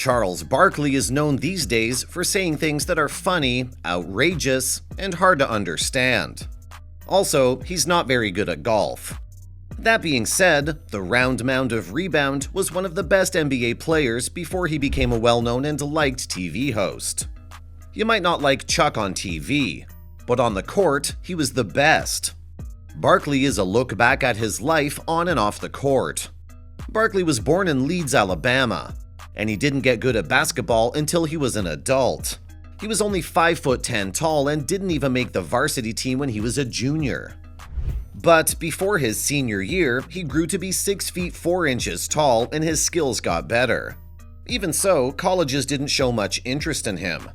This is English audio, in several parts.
Charles Barkley is known these days for saying things that are funny, outrageous, and hard to understand. Also, he's not very good at golf. That being said, the round mound of rebound was one of the best NBA players before he became a well-known and liked TV host. You might not like Chuck on TV, but on the court, he was the best. Barkley is a look back at his life on and off the court. Barkley was born in Leeds, Alabama, and he didn't get good at basketball until he was an adult. He was only 5'10" tall and didn't even make the varsity team when he was a junior. But before his senior year, he grew to be 6 feet 4 inches tall and his skills got better. Even so, colleges didn't show much interest in him.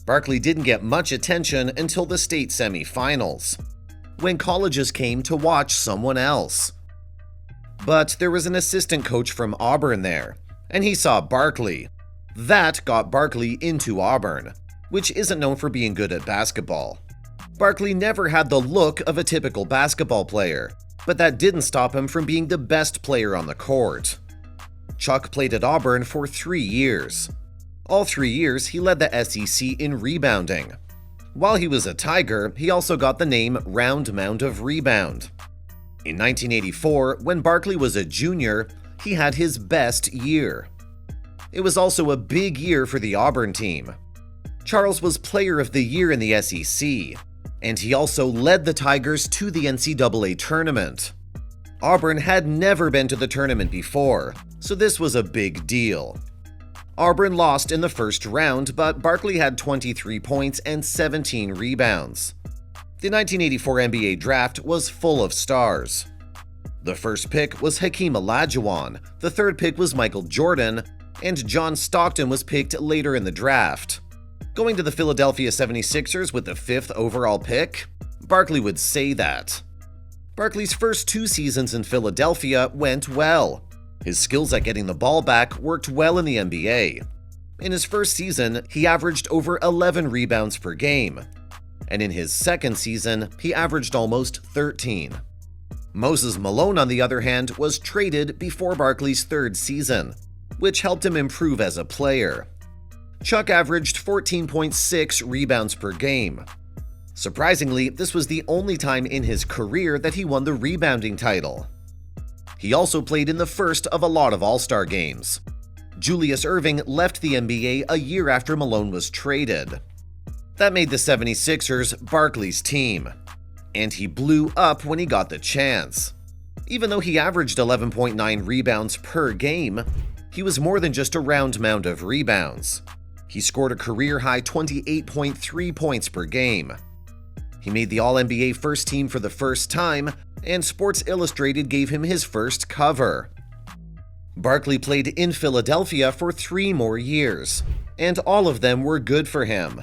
Barkley didn't get much attention until the state semifinals, when colleges came to watch someone else. But there was an assistant coach from Auburn there, and he saw Barkley. That got Barkley into Auburn, which isn't known for being good at basketball. Barkley never had the look of a typical basketball player, but that didn't stop him from being the best player on the court. Chuck played at Auburn for 3 years. All 3 years, he led the SEC in rebounding. While he was a Tiger, he also got the name Round Mound of Rebound. In 1984, when Barkley was a junior, he had his best year. It was also a big year for the Auburn team. Charles was Player of the Year in the SEC, and he also led the Tigers to the NCAA tournament. Auburn had never been to the tournament before, so this was a big deal. Auburn lost in the first round, but Barkley had 23 points and 17 rebounds. The 1984 NBA draft was full of stars. The first pick was Hakeem Olajuwon, the third pick was Michael Jordan, and John Stockton was picked later in the draft. Going to the Philadelphia 76ers with the 5th overall pick? Barkley would say that. Barkley's first 2 seasons in Philadelphia went well. His skills at getting the ball back worked well in the NBA. In his first season, he averaged over 11 rebounds per game. And in his second season, he averaged almost 13. Moses Malone, on the other hand, was traded before Barkley's third season, which helped him improve as a player. Chuck averaged 14.6 rebounds per game. Surprisingly, this was the only time in his career that he won the rebounding title. He also played in the first of a lot of All-Star games. Julius Erving left the NBA a year after Malone was traded. That made the 76ers Barkley's team, and he blew up when he got the chance. Even though he averaged 11.9 rebounds per game, he was more than just a round mound of rebounds. He scored a career-high 28.3 points per game. He made the All-NBA first team for the first time, and Sports Illustrated gave him his first cover. Barkley played in Philadelphia for 3 more years, and all of them were good for him.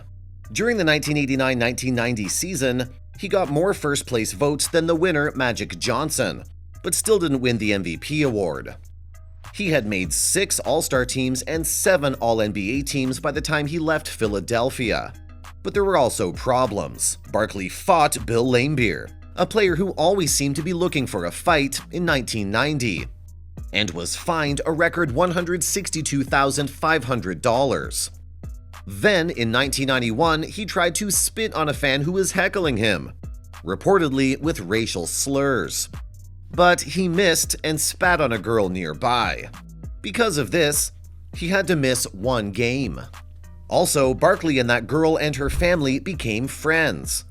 During the 1989-1990 season, he got more first-place votes than the winner Magic Johnson, but still didn't win the MVP award. He had made 6 All-Star teams and 7 All-NBA teams by the time he left Philadelphia. But there were also problems. Barkley fought Bill Laimbeer, a player who always seemed to be looking for a fight, in 1990, and was fined a record $162,500. Then, in 1991, he tried to spit on a fan who was heckling him, reportedly with racial slurs. But he missed and spat on a girl nearby. Because of this, he had to miss 1 game. Also, Barkley and that girl and her family became friends.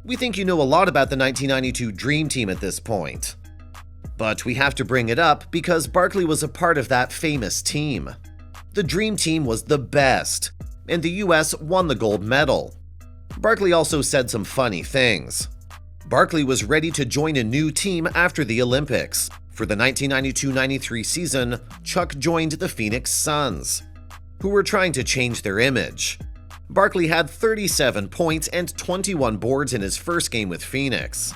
We think you know a lot about the 1992 Dream Team at this point. But we have to bring it up because Barkley was a part of that famous team. The Dream Team was the best, and the US won the gold medal. Barkley also said some funny things. Barkley was ready to join a new team after the Olympics. For the 1992-93 season, Chuck joined the Phoenix Suns, who were trying to change their image. Barkley had 37 points and 21 boards in his first game with Phoenix.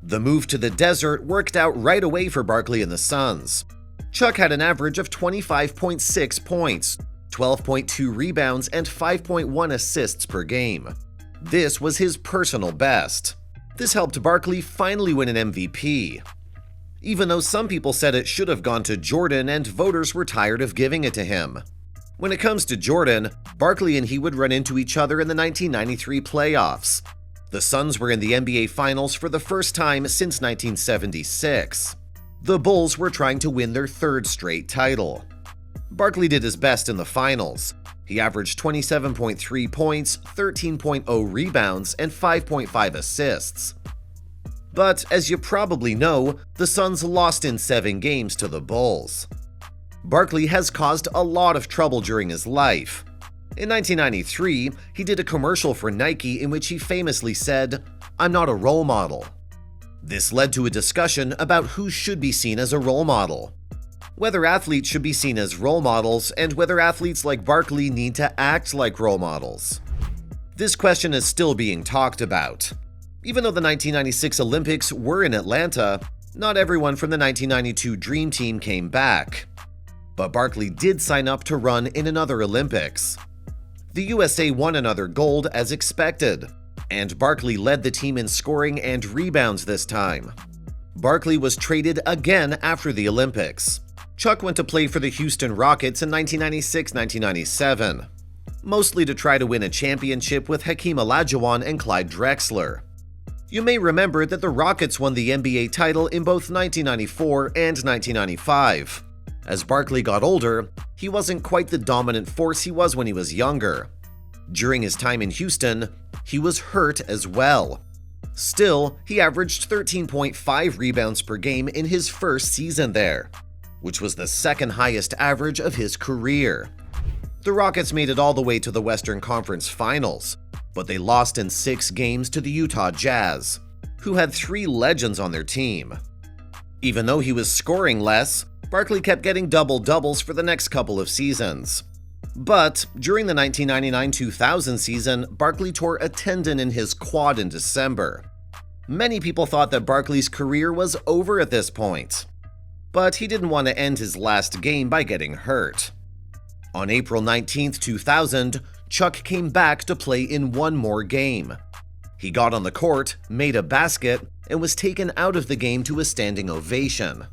The move to the desert worked out right away for Barkley and the Suns. Chuck had an average of 25.6 points, 12.2 rebounds, and 5.1 assists per game. This was his personal best. This helped Barkley finally win an MVP. Even though some people said it should have gone to Jordan and voters were tired of giving it to him. When it comes to Jordan, Barkley and he would run into each other in the 1993 playoffs. The Suns were in the NBA Finals for the first time since 1976. The Bulls were trying to win their third straight title. Barkley did his best in the finals. He averaged 27.3 points, 13.0 rebounds, and 5.5 assists. But as you probably know, the Suns lost in 7 games to the Bulls. Barkley has caused a lot of trouble during his life. In 1993, he did a commercial for Nike in which he famously said, "I'm not a role model." This led to a discussion about who should be seen as a role model, whether athletes should be seen as role models, and whether athletes like Barkley need to act like role models. This question is still being talked about. Even though the 1996 Olympics were in Atlanta, not everyone from the 1992 Dream Team came back. But Barkley did sign up to run in another Olympics. The USA won another gold as expected, and Barkley led the team in scoring and rebounds this time. Barkley was traded again after the Olympics. Chuck went to play for the Houston Rockets in 1996-1997, mostly to try to win a championship with Hakeem Olajuwon and Clyde Drexler. You may remember that the Rockets won the NBA title in both 1994 and 1995. As Barkley got older, he wasn't quite the dominant force he was when he was younger. During his time in Houston, he was hurt as well. Still, he averaged 13.5 rebounds per game in his first season there, which was the second highest average of his career. The Rockets made it all the way to the Western Conference Finals, but they lost in 6 games to the Utah Jazz, who had 3 legends on their team. Even though he was scoring less, Barkley kept getting double-doubles for the next couple of seasons. But during the 1999-2000 season, Barkley tore a tendon in his quad in December. Many people thought that Barkley's career was over at this point, but he didn't want to end his last game by getting hurt. On April 19, 2000, Chuck came back to play in one more game. He got on the court, made a basket, and was taken out of the game to a standing ovation.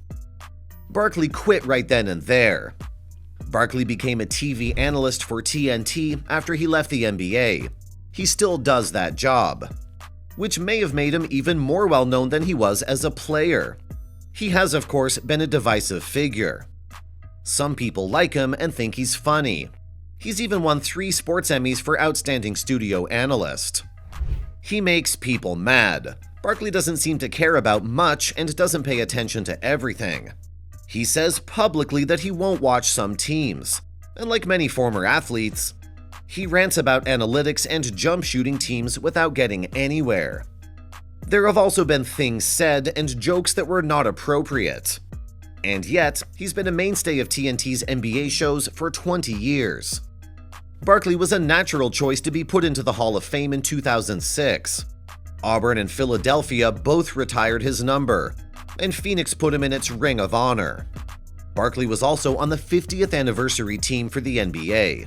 Barkley quit right then and there. Barkley became a TV analyst for TNT after he left the NBA. He still does that job, which may have made him even more well-known than he was as a player. He has, of course, been a divisive figure. Some people like him and think he's funny. He's even won 3 sports Emmys for Outstanding Studio Analyst. He makes people mad. Barkley doesn't seem to care about much and doesn't pay attention to everything. He says publicly that he won't watch some teams, and like many former athletes, he rants about analytics and jump shooting teams without getting anywhere. There have also been things said and jokes that were not appropriate. And yet, he's been a mainstay of TNT's NBA shows for 20 years. Barkley was a natural choice to be put into the Hall of Fame in 2006. Auburn and Philadelphia both retired his number, and Phoenix put him in its Ring of Honor. Barkley was also on the 50th anniversary team for the NBA.